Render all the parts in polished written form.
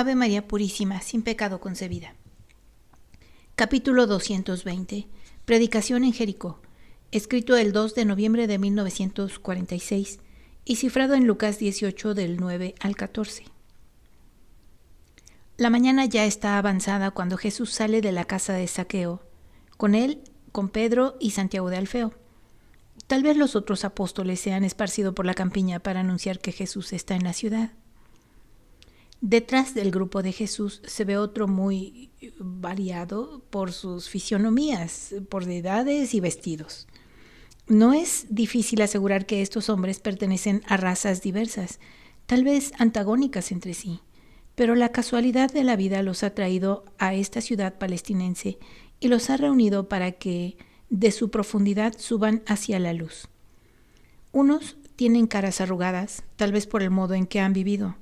Ave María Purísima, sin pecado concebida. Capítulo 220. Predicación en Jericó. Escrito el 2 de noviembre de 1946 y cifrado en Lucas 18 del 9 al 14. La mañana ya está avanzada cuando Jesús sale de la casa de Zaqueo, con él, con Pedro y Santiago de Alfeo. Tal vez los otros apóstoles se han esparcido por la campiña para anunciar que Jesús está en la ciudad. Detrás del grupo de Jesús se ve otro muy variado por sus fisionomías, por edades y vestidos. No es difícil asegurar que estos hombres pertenecen a razas diversas, tal vez antagónicas entre sí, pero la casualidad de la vida los ha traído a esta ciudad palestinense y los ha reunido para que de su profundidad suban hacia la luz. Unos tienen caras arrugadas, tal vez por el modo en que han vivido,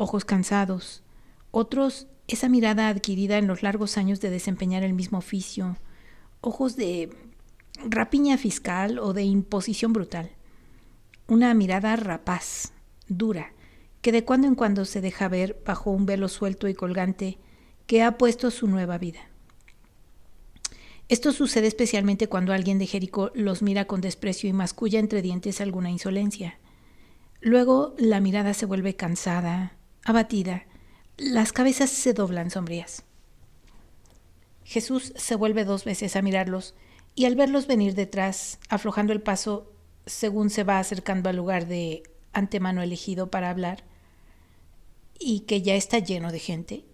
ojos cansados, otros esa mirada adquirida en los largos años de desempeñar el mismo oficio, ojos de rapiña fiscal o de imposición brutal, una mirada rapaz, dura, que de cuando en cuando se deja ver bajo un velo suelto y colgante que ha puesto su nueva vida. Esto sucede especialmente cuando alguien de Jericó los mira con desprecio y masculla entre dientes alguna insolencia. Luego la mirada se vuelve cansada, abatida, las cabezas se doblan sombrías. Jesús se vuelve 2 veces a mirarlos y al verlos venir detrás, aflojando el paso según se va acercando al lugar de antemano elegido para hablar y que ya está lleno de gente,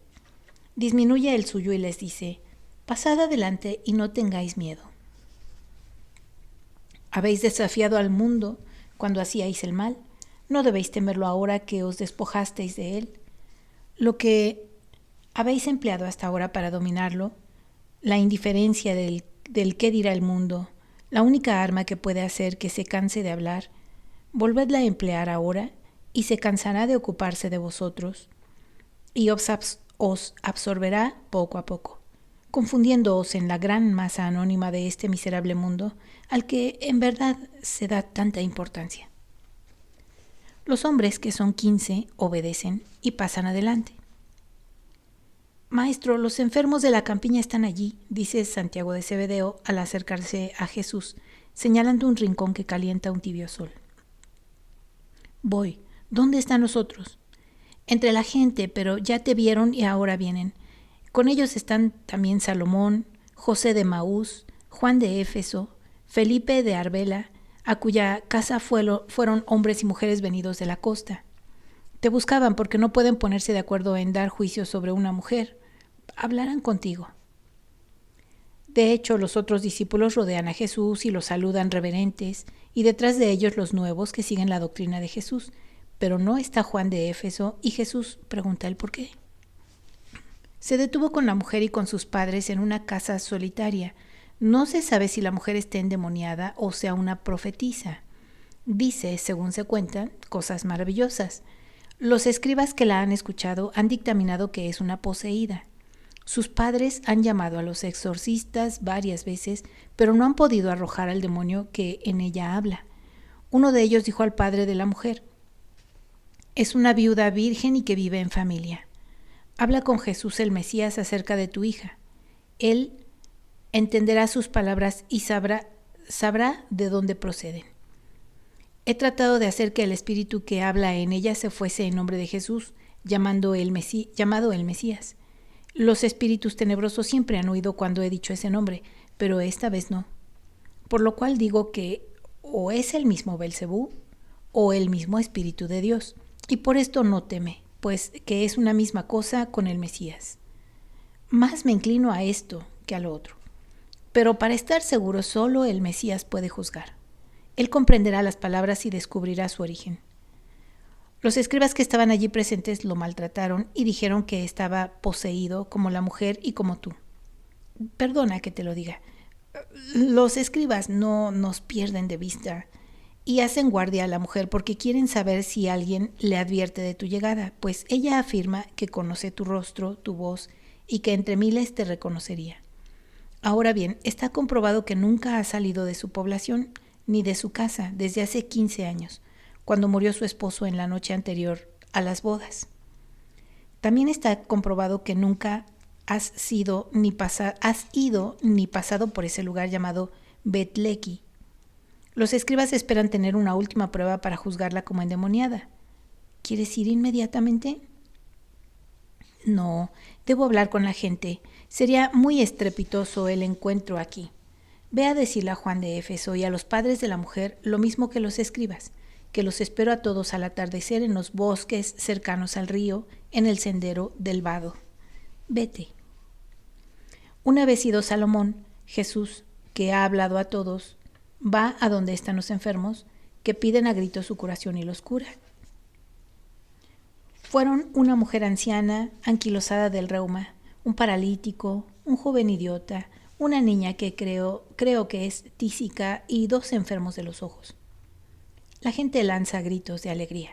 disminuye el suyo y les dice: «Pasad adelante y no tengáis miedo. Habéis desafiado al mundo cuando hacíais el mal. No debéis temerlo ahora que os despojasteis de él. Lo que habéis empleado hasta ahora para dominarlo, la indiferencia del qué dirá el mundo, la única arma que puede hacer que se canse de hablar, volvedla a emplear ahora y se cansará de ocuparse de vosotros y os absorberá poco a poco, confundiéndoos en la gran masa anónima de este miserable mundo al que en verdad se da tanta importancia». Los hombres, que son 15, obedecen y pasan adelante. «Maestro, los enfermos de la campiña están allí», dice Santiago de Zebedeo al acercarse a Jesús, señalando un rincón que calienta un tibio sol. «Voy. ¿Dónde están los otros?» «Entre la gente, pero ya te vieron y ahora vienen. Con ellos están también Salomón, José de Maús, Juan de Éfeso, Felipe de Arbela, a cuya casa fueron hombres y mujeres venidos de la costa. Te buscaban porque no pueden ponerse de acuerdo en dar juicio sobre una mujer. Hablarán contigo». De hecho, los otros discípulos rodean a Jesús y lo saludan reverentes, y detrás de ellos los nuevos que siguen la doctrina de Jesús. Pero no está Juan de Éfeso y Jesús pregunta el por qué. Se detuvo con la mujer y con sus padres en una casa solitaria. No se sabe si la mujer esté endemoniada o sea una profetisa. Dice, según se cuentan, cosas maravillosas. Los escribas que la han escuchado han dictaminado que es una poseída. Sus padres han llamado a los exorcistas varias veces, pero no han podido arrojar al demonio que en ella habla. Uno de ellos dijo al padre de la mujer: «Es una viuda virgen y que vive en familia. Habla con Jesús el Mesías acerca de tu hija. Él entenderá sus palabras y sabrá de dónde proceden». He tratado de hacer que el espíritu que habla en ella se fuese en nombre de Jesús, llamado el Mesías. Los espíritus tenebrosos siempre han huido cuando he dicho ese nombre, pero esta vez no. Por lo cual digo que o es el mismo Belcebú o el mismo Espíritu de Dios, y por esto no teme, pues que es una misma cosa con el Mesías. Más me inclino a esto que a lo otro. Pero para estar seguro, solo el Mesías puede juzgar. Él comprenderá las palabras y descubrirá su origen. Los escribas que estaban allí presentes lo maltrataron y dijeron que estaba poseído como la mujer y como tú. Perdona que te lo diga. Los escribas no nos pierden de vista y hacen guardia a la mujer porque quieren saber si alguien le advierte de tu llegada, pues ella afirma que conoce tu rostro, tu voz y que entre miles te reconocería. Ahora bien, está comprobado que nunca ha salido de su población ni de su casa desde hace 15 años, cuando murió su esposo en la noche anterior a las bodas. También está comprobado que nunca has ido ni pasado por ese lugar llamado Betleki. Los escribas esperan tener una última prueba para juzgarla como endemoniada. ¿Quieres ir inmediatamente? No, debo hablar con la gente. Sería muy estrepitoso el encuentro aquí. Ve a decirle a Juan de Éfeso y a los padres de la mujer lo mismo que los escribas, que los espero a todos al atardecer en los bosques cercanos al río, en el sendero del vado. Vete. Una vez ido Salomón, Jesús, que ha hablado a todos, va a donde están los enfermos, que piden a gritos su curación y los cura. Fueron una mujer anciana, anquilosada del reuma, un paralítico, un joven idiota, una niña que creo que es tísica y 2 enfermos de los ojos. La gente lanza gritos de alegría.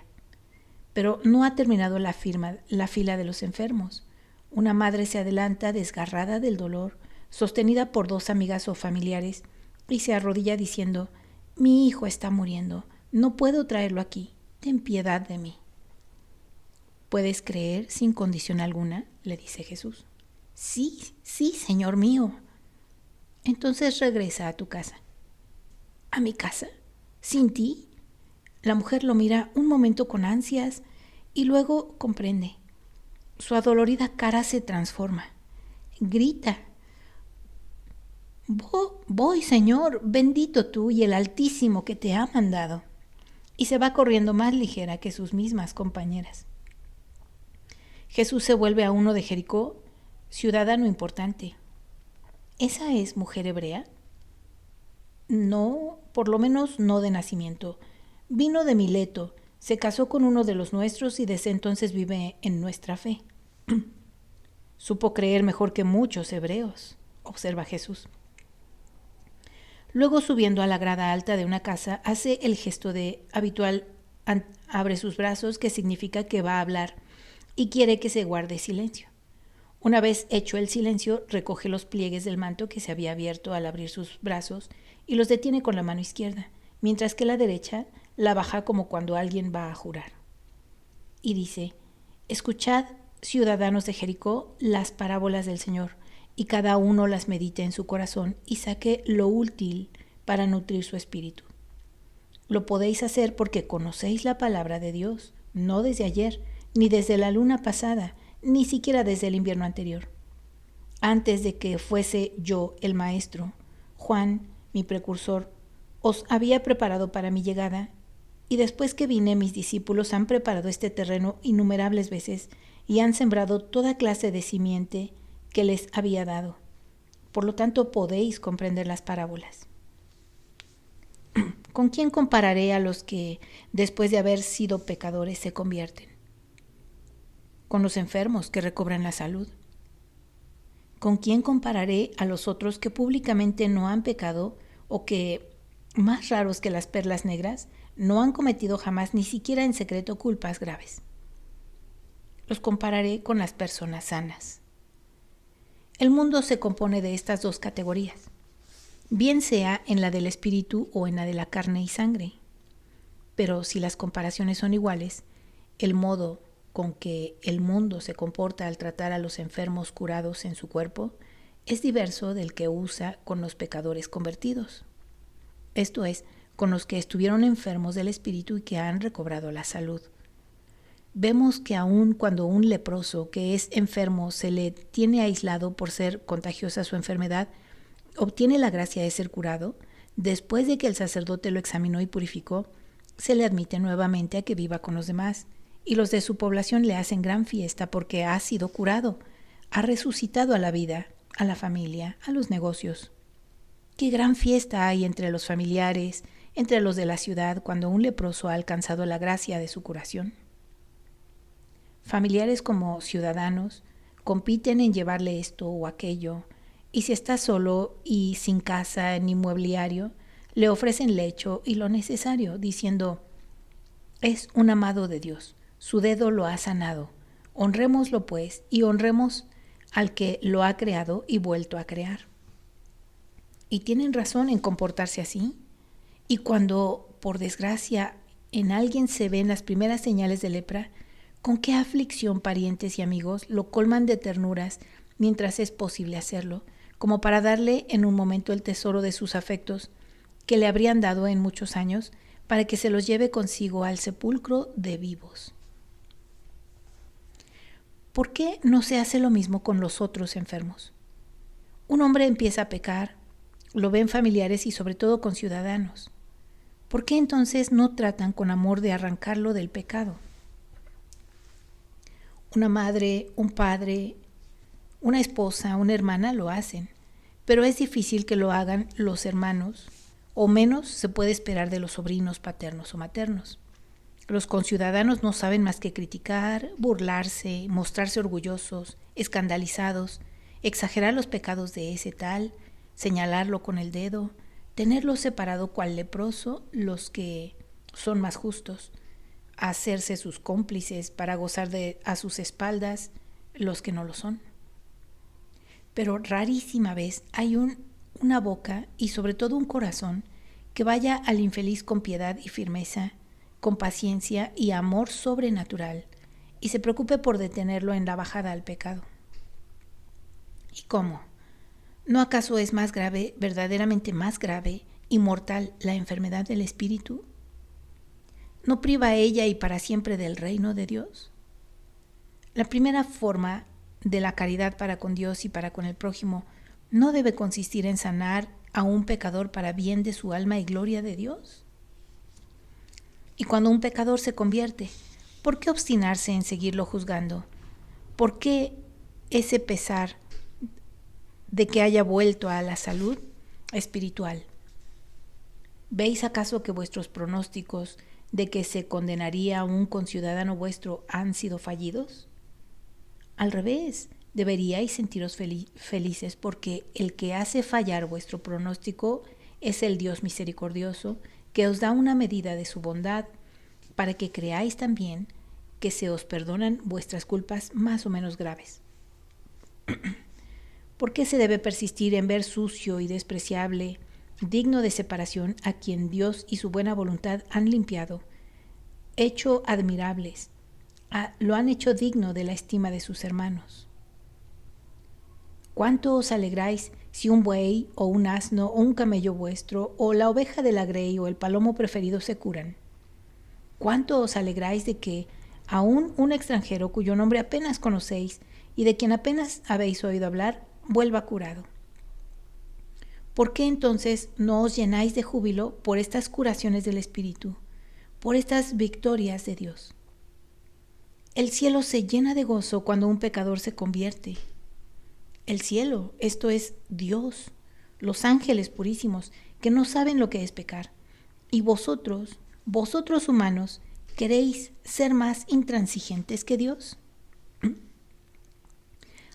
Pero no ha terminado la fila de los enfermos. Una madre se adelanta desgarrada del dolor, sostenida por 2 amigas o familiares, y se arrodilla diciendo: «Mi hijo está muriendo, no puedo traerlo aquí, ten piedad de mí». «¿Puedes creer sin condición alguna?», le dice Jesús. «Sí, sí, Señor mío». «Entonces regresa a tu casa». «¿A mi casa? ¿Sin ti?». La mujer lo mira un momento con ansias y luego comprende. Su adolorida cara se transforma. Grita: «Voy, Señor, bendito tú y el Altísimo que te ha mandado». Y se va corriendo más ligera que sus mismas compañeras. Jesús se vuelve a uno de Jericó, ciudadano importante. ¿Esa es mujer hebrea? No, por lo menos no de nacimiento. Vino de Mileto, se casó con uno de los nuestros y desde entonces vive en nuestra fe. Supo creer mejor que muchos hebreos, observa Jesús. Luego, subiendo a la grada alta de una casa, hace el gesto de habitual, abre sus brazos, que significa que va a hablar, y quiere que se guarde silencio. Una vez hecho el silencio, recoge los pliegues del manto que se había abierto al abrir sus brazos y los detiene con la mano izquierda, mientras que la derecha la baja como cuando alguien va a jurar. Y dice: «Escuchad, ciudadanos de Jericó, las parábolas del Señor, y cada uno las medite en su corazón y saque lo útil para nutrir su espíritu. Lo podéis hacer porque conocéis la palabra de Dios, no desde ayer, ni desde la luna pasada, ni siquiera desde el invierno anterior. Antes de que fuese yo el maestro, Juan, mi precursor, os había preparado para mi llegada, y después que vine, mis discípulos han preparado este terreno innumerables veces y han sembrado toda clase de simiente que les había dado. Por lo tanto, podéis comprender las parábolas. ¿Con quién compararé a los que, después de haber sido pecadores, se convierten? Con los enfermos que recobran la salud. ¿Con quién compararé a los otros que públicamente no han pecado o que, más raros que las perlas negras, no han cometido jamás ni siquiera en secreto culpas graves? Los compararé con las personas sanas. El mundo se compone de estas 2 categorías, bien sea en la del espíritu o en la de la carne y sangre. Pero si las comparaciones son iguales, el modo con que el mundo se comporta al tratar a los enfermos curados en su cuerpo es diverso del que usa con los pecadores convertidos. Esto es, con los que estuvieron enfermos del espíritu y que han recobrado la salud. Vemos que aun cuando un leproso que es enfermo se le tiene aislado por ser contagiosa su enfermedad, obtiene la gracia de ser curado, después de que el sacerdote lo examinó y purificó, se le admite nuevamente a que viva con los demás, y los de su población le hacen gran fiesta porque ha sido curado, ha resucitado a la vida, a la familia, a los negocios. ¡Qué gran fiesta hay entre los familiares, entre los de la ciudad, cuando un leproso ha alcanzado la gracia de su curación! Familiares como ciudadanos compiten en llevarle esto o aquello, y si está solo y sin casa ni mobiliario, le ofrecen lecho y lo necesario, diciendo: «Es un amado de Dios, su dedo lo ha sanado, honrémoslo pues y honremos al que lo ha creado y vuelto a crear». Y tienen razón en comportarse así. Y cuando, por desgracia, en alguien se ven las primeras señales de lepra, ¿Con qué aflicción parientes y amigos lo colman de ternuras mientras es posible hacerlo, como para darle en un momento el tesoro de sus afectos que le habrían dado en muchos años, para que se los lleve consigo al sepulcro de vivos? ¿Por qué no se hace lo mismo con los otros enfermos? Un hombre empieza a pecar, lo ven familiares y sobre todo con ciudadanos. ¿Por qué entonces no tratan con amor de arrancarlo del pecado? Una madre, un padre, una esposa, una hermana lo hacen, pero es difícil que lo hagan los hermanos, o menos se puede esperar de los sobrinos paternos o maternos. Los conciudadanos no saben más que criticar, burlarse, mostrarse orgullosos, escandalizados, exagerar los pecados de ese tal, señalarlo con el dedo, tenerlo separado cual leproso los que son más justos, hacerse sus cómplices para gozar a sus espaldas los que no lo son. Pero rarísima vez hay una boca y sobre todo un corazón que vaya al infeliz con piedad y firmeza, con paciencia y amor sobrenatural, y se preocupe por detenerlo en la bajada al pecado. ¿Y cómo? ¿No acaso es más grave, verdaderamente más grave y mortal, la enfermedad del espíritu? ¿No priva ella y para siempre del reino de Dios? La primera forma de la caridad para con Dios y para con el prójimo no debe consistir en sanar a un pecador para bien de su alma y gloria de Dios. Y cuando un pecador se convierte, ¿por qué obstinarse en seguirlo juzgando? ¿Por qué ese pesar de que haya vuelto a la salud espiritual? ¿Veis acaso que vuestros pronósticos de que se condenaría a un conciudadano vuestro han sido fallidos? Al revés, deberíais sentiros felices porque el que hace fallar vuestro pronóstico es el Dios misericordioso, que os da una medida de su bondad, para que creáis también que se os perdonan vuestras culpas más o menos graves. ¿Por qué se debe persistir en ver sucio y despreciable, digno de separación, a quien Dios y su buena voluntad han limpiado, hecho admirables, lo han hecho digno de la estima de sus hermanos? ¿Cuánto os alegráis si un buey o un asno o un camello vuestro o la oveja de la grey o el palomo preferido se curan? ¿Cuánto os alegráis de que aún un extranjero cuyo nombre apenas conocéis y de quien apenas habéis oído hablar vuelva curado? ¿Por qué entonces no os llenáis de júbilo por estas curaciones del Espíritu, por estas victorias de Dios? El cielo se llena de gozo cuando un pecador se convierte. El cielo, esto es Dios, los ángeles purísimos, que no saben lo que es pecar. Y vosotros humanos, ¿queréis ser más intransigentes que Dios?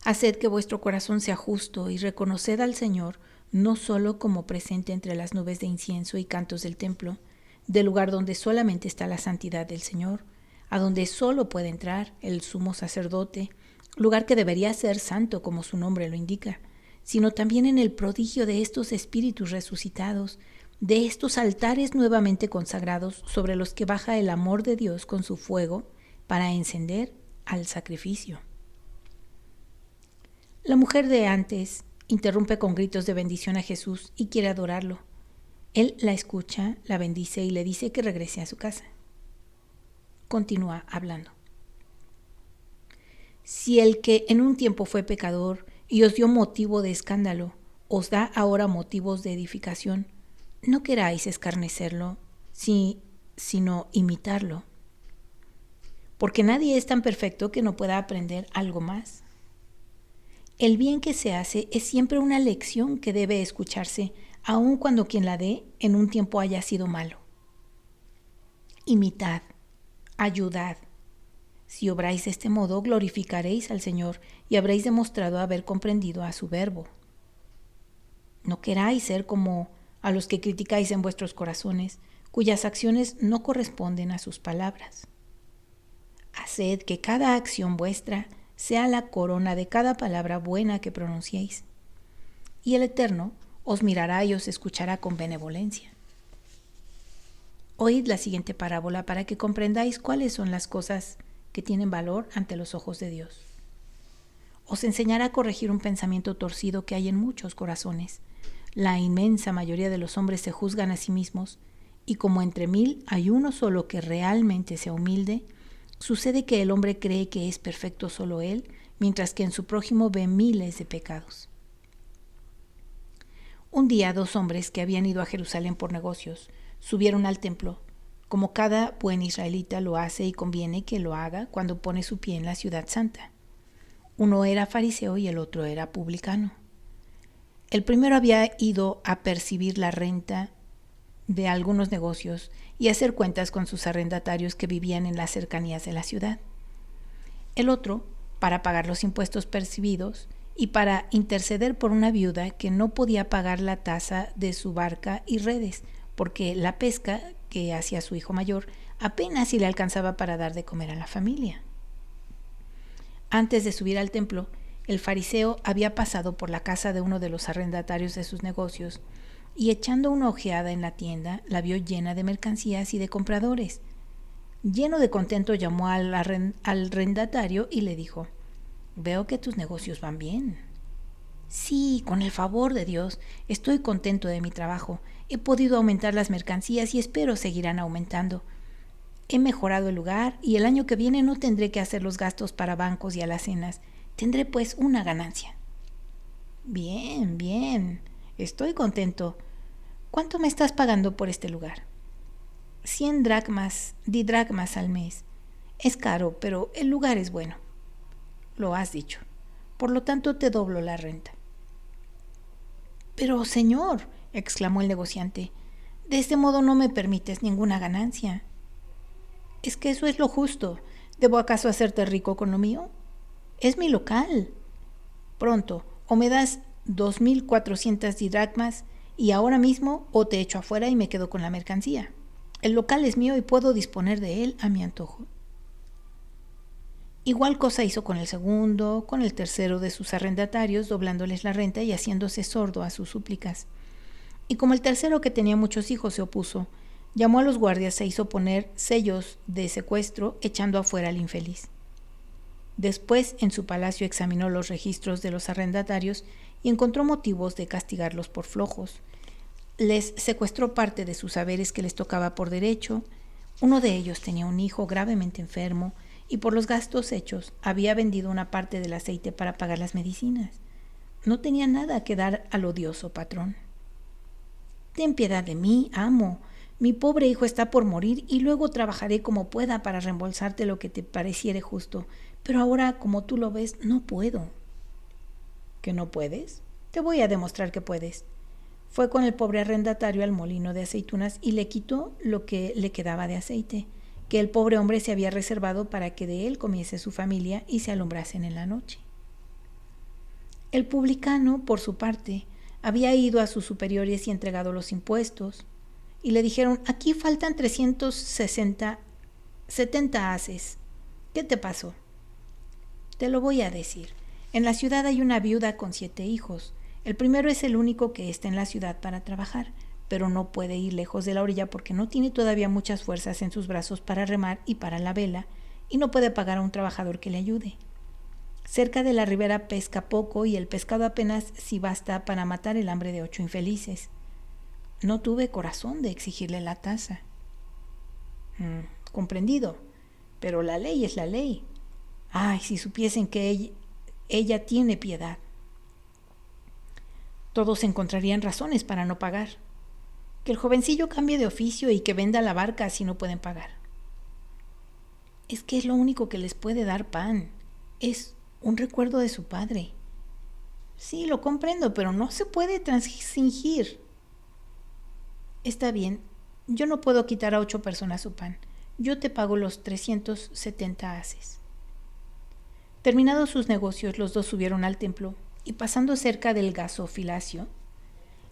Haced que vuestro corazón sea justo y reconoced al Señor no solo como presente entre las nubes de incienso y cantos del templo, del lugar donde solamente está la santidad del Señor, a donde solo puede entrar el sumo sacerdote, lugar que debería ser santo como su nombre lo indica, sino también en el prodigio de estos espíritus resucitados, de estos altares nuevamente consagrados sobre los que baja el amor de Dios con su fuego para encender al sacrificio. La mujer de antes interrumpe con gritos de bendición a Jesús y quiere adorarlo. Él la escucha, la bendice y le dice que regrese a su casa. Continúa hablando. Si el que en un tiempo fue pecador y os dio motivo de escándalo, os da ahora motivos de edificación, no queráis escarnecerlo, sino imitarlo. Porque nadie es tan perfecto que no pueda aprender algo más. El bien que se hace es siempre una lección que debe escucharse, aun cuando quien la dé en un tiempo haya sido malo. Imitad, ayudad. Si obráis de este modo, glorificaréis al Señor y habréis demostrado haber comprendido a su verbo. No queráis ser como a los que criticáis en vuestros corazones, cuyas acciones no corresponden a sus palabras. Haced que cada acción vuestra sea la corona de cada palabra buena que pronunciéis, y el Eterno os mirará y os escuchará con benevolencia. Oíd la siguiente parábola para que comprendáis cuáles son las cosas que tienen valor ante los ojos de Dios. Os enseñará a corregir un pensamiento torcido que hay en muchos corazones. La inmensa mayoría de los hombres se juzgan a sí mismos, y como entre 1000 hay uno solo que realmente sea humilde, sucede que el hombre cree que es perfecto solo él, mientras que en su prójimo ve miles de pecados. Un día 2 hombres que habían ido a Jerusalén por negocios subieron al templo, como cada buen israelita lo hace y conviene que lo haga cuando pone su pie en la ciudad santa. Uno era fariseo y el otro era publicano. El primero había ido a percibir la renta de algunos negocios y hacer cuentas con sus arrendatarios que vivían en las cercanías de la ciudad. El otro, para pagar los impuestos percibidos y para interceder por una viuda que no podía pagar la tasa de su barca y redes, porque la pesca que hacía su hijo mayor apenas si le alcanzaba para dar de comer a la familia. Antes de subir al templo, el fariseo había pasado por la casa de uno de los arrendatarios de sus negocios y echando una ojeada en la tienda, la vio llena de mercancías y de compradores. Lleno de contento llamó al arrendatario y le dijo: «Veo que tus negocios van bien». «Sí, con el favor de Dios, estoy contento de mi trabajo. He podido aumentar las mercancías y espero seguirán aumentando. He mejorado el lugar y el año que viene no tendré que hacer los gastos para bancos y alacenas. Tendré pues una ganancia». «Bien, bien, estoy contento. ¿Cuánto me estás pagando por este lugar?» 100 didracmas al mes. Es caro, pero el lugar es bueno. Lo has dicho. Por lo tanto, te doblo la renta. Pero, señor, exclamó el negociante, de este modo no me permites ninguna ganancia. Es que eso es lo justo. ¿Debo acaso hacerte rico con lo mío? Es mi local. Pronto, o me das 2400 didracmas y ahora mismo o te echo afuera y me quedo con la mercancía. El local es mío y puedo disponer de él a mi antojo. Igual cosa hizo con el segundo, con el tercero de sus arrendatarios, doblándoles la renta y haciéndose sordo a sus súplicas. Y como el tercero, que tenía muchos hijos, se opuso, llamó a los guardias e hizo poner sellos de secuestro, echando afuera al infeliz. Después, en su palacio examinó los registros de los arrendatarios y encontró motivos de castigarlos por flojos. Les secuestró parte de sus haberes que les tocaba por derecho. Uno de ellos tenía un hijo gravemente enfermo y por los gastos hechos había vendido una parte del aceite para pagar las medicinas. No tenía nada que dar al odioso patrón. «Ten piedad de mí, amo. Mi pobre hijo está por morir y luego trabajaré como pueda para reembolsarte lo que te pareciere justo. Pero ahora, como tú lo ves, no puedo». ¿Que no puedes? Te voy a demostrar que puedes. Fue con el pobre arrendatario al molino de aceitunas y le quitó lo que le quedaba de aceite, que el pobre hombre se había reservado para que de él comiese su familia y se alumbrasen en la noche. El publicano, por su parte, había ido a sus superiores y entregado los impuestos, y le dijeron: «Aquí faltan 70 haces. ¿Qué te pasó?» «Te lo voy a decir. En la ciudad hay una viuda con 7 hijos. El primero es el único que está en la ciudad para trabajar, pero no puede ir lejos de la orilla porque no tiene todavía muchas fuerzas en sus brazos para remar y para la vela, y no puede pagar a un trabajador que le ayude. Cerca de la ribera pesca poco y el pescado apenas si basta para matar el hambre de 8 infelices. No tuve corazón de exigirle la tasa». «Comprendido, pero la ley es la ley. Ay, si supiesen que ella tiene piedad. Todos encontrarían razones para no pagar. Que el jovencillo cambie de oficio y que venda la barca si no pueden pagar. Es que es lo único que les puede dar pan. Es un recuerdo de su padre». «Sí, lo comprendo, pero no se puede transigir». «Está bien, yo no puedo quitar a 8 personas su pan. Yo te pago los 370 haces». Terminados sus negocios, los dos subieron al templo y pasando cerca del gasofilacio,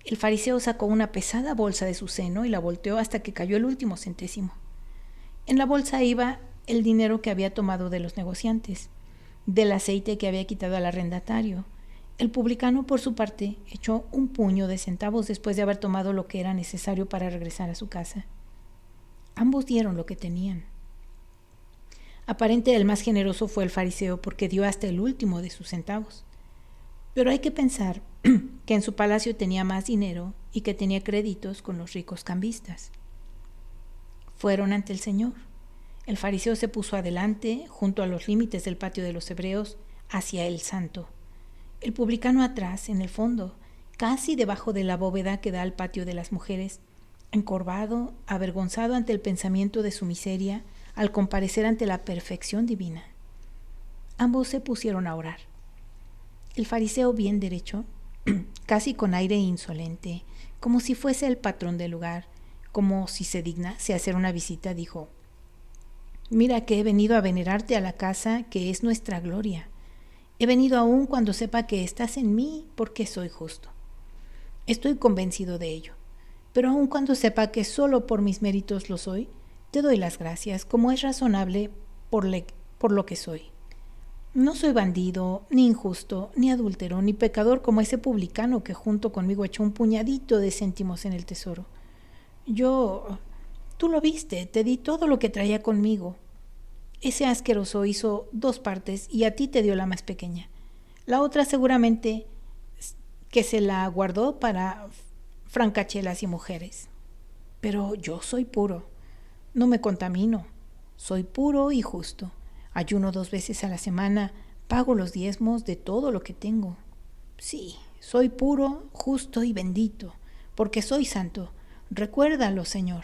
el fariseo sacó una pesada bolsa de su seno y la volteó hasta que cayó el último centésimo. En la bolsa iba el dinero que había tomado de los negociantes, del aceite que había quitado al arrendatario. El publicano, por su parte, echó un puño de centavos después de haber tomado lo que era necesario para regresar a su casa. Ambos dieron lo que tenían. Aparente el más generoso fue el fariseo porque dio hasta el último de sus centavos. Pero hay que pensar que en su palacio tenía más dinero y que tenía créditos con los ricos cambistas. Fueron ante el Señor. El fariseo se puso adelante, junto a los límites del patio de los hebreos, hacia el santo. El publicano atrás, en el fondo, casi debajo de la bóveda que da al patio de las mujeres, encorvado, avergonzado ante el pensamiento de su miseria, al comparecer ante la perfección divina. Ambos se pusieron a orar. El fariseo bien derecho, casi con aire insolente, como si fuese el patrón del lugar, como si se dignase hacer una visita, dijo: «Mira que he venido a venerarte a la casa que es nuestra gloria. He venido aún cuando sepa que estás en mí porque soy justo. Estoy convencido de ello, pero aun cuando sepa que solo por mis méritos lo soy, te doy las gracias, como es razonable por lo que soy. No soy bandido, ni injusto, ni adúltero, ni pecador como ese publicano que junto conmigo echó un puñadito de céntimos en el tesoro. Tú lo viste, te di todo lo que traía conmigo. Ese asqueroso hizo 2 partes y a ti te dio la más pequeña. La otra seguramente que se la guardó para francachelas y mujeres. Pero yo soy puro, no me contamino, soy puro y justo. Ayuno 2 veces a la semana, pago los diezmos de todo lo que tengo. Sí, soy puro, justo y bendito, porque soy santo. Recuérdalo, Señor».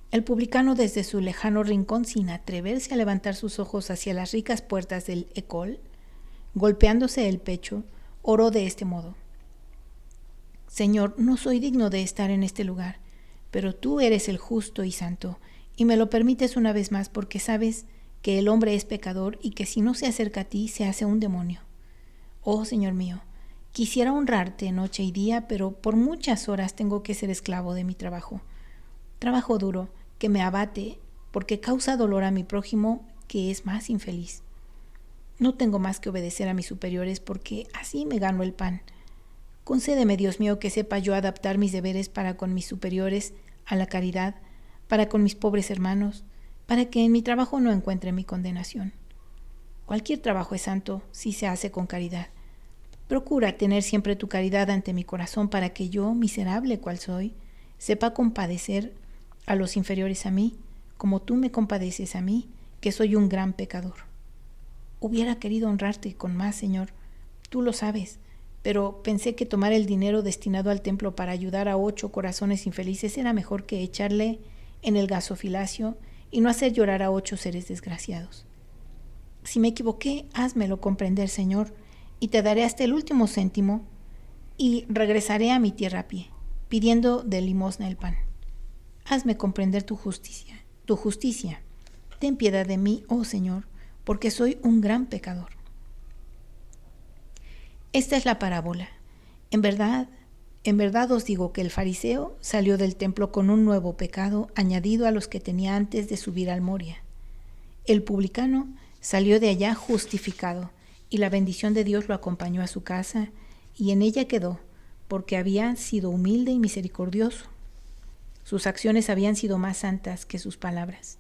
El publicano, desde su lejano rincón, sin atreverse a levantar sus ojos hacia las ricas puertas del Ecol, golpeándose el pecho, oró de este modo: «Señor, no soy digno de estar en este lugar, pero tú eres el justo y santo, y me lo permites una vez más porque sabes que el hombre es pecador y que si no se acerca a ti se hace un demonio. Oh, Señor mío, quisiera honrarte noche y día, pero por muchas horas tengo que ser esclavo de mi trabajo. Trabajo duro que me abate porque causa dolor a mi prójimo, que es más infeliz. No tengo más que obedecer a mis superiores porque así me gano el pan. Concédeme, Dios mío, que sepa yo adaptar mis deberes para con mis superiores a la caridad, para con mis pobres hermanos, para que en mi trabajo no encuentre mi condenación. Cualquier trabajo es santo si se hace con caridad. Procura tener siempre tu caridad ante mi corazón para que yo, miserable cual soy, sepa compadecer a los inferiores a mí, como tú me compadeces a mí, que soy un gran pecador. Hubiera querido honrarte con más, Señor, tú lo sabes, pero pensé que tomar el dinero destinado al templo para ayudar a 8 corazones infelices era mejor que echarle en el gasofilacio y no hacer llorar a 8 seres desgraciados. Si me equivoqué, házmelo comprender, Señor, y te daré hasta el último céntimo y regresaré a mi tierra a pie, pidiendo de limosna el pan. Hazme comprender tu justicia. Ten piedad de mí, oh Señor, porque soy un gran pecador». Esta es la parábola. En verdad os digo que el fariseo salió del templo con un nuevo pecado añadido a los que tenía antes de subir al Moria. El publicano salió de allá justificado, y la bendición de Dios lo acompañó a su casa, y en ella quedó, porque había sido humilde y misericordioso. Sus acciones habían sido más santas que sus palabras.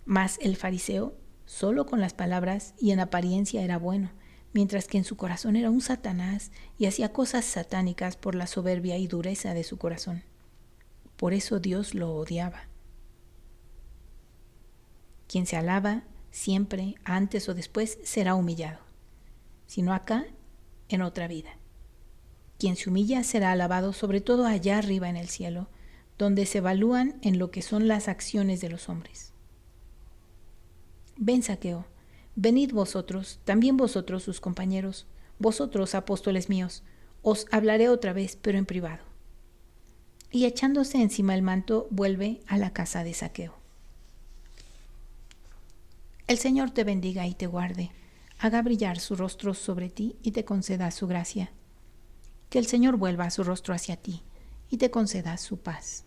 Mas el fariseo, solo con las palabras y en apariencia era bueno, mientras que en su corazón era un Satanás y hacía cosas satánicas por la soberbia y dureza de su corazón. Por eso Dios lo odiaba. Quien se alaba siempre, antes o después, será humillado, sino acá, en otra vida. Quien se humilla será alabado, sobre todo allá arriba en el cielo, donde se evalúan en lo que son las acciones de los hombres. Ven, Zaqueo, venid vosotros, también vosotros sus compañeros, vosotros apóstoles míos, os hablaré otra vez, pero en privado. Y echándose encima el manto, vuelve a la casa de Zaqueo. El Señor te bendiga y te guarde, haga brillar su rostro sobre ti y te conceda su gracia. Que el Señor vuelva su rostro hacia ti y te conceda su paz.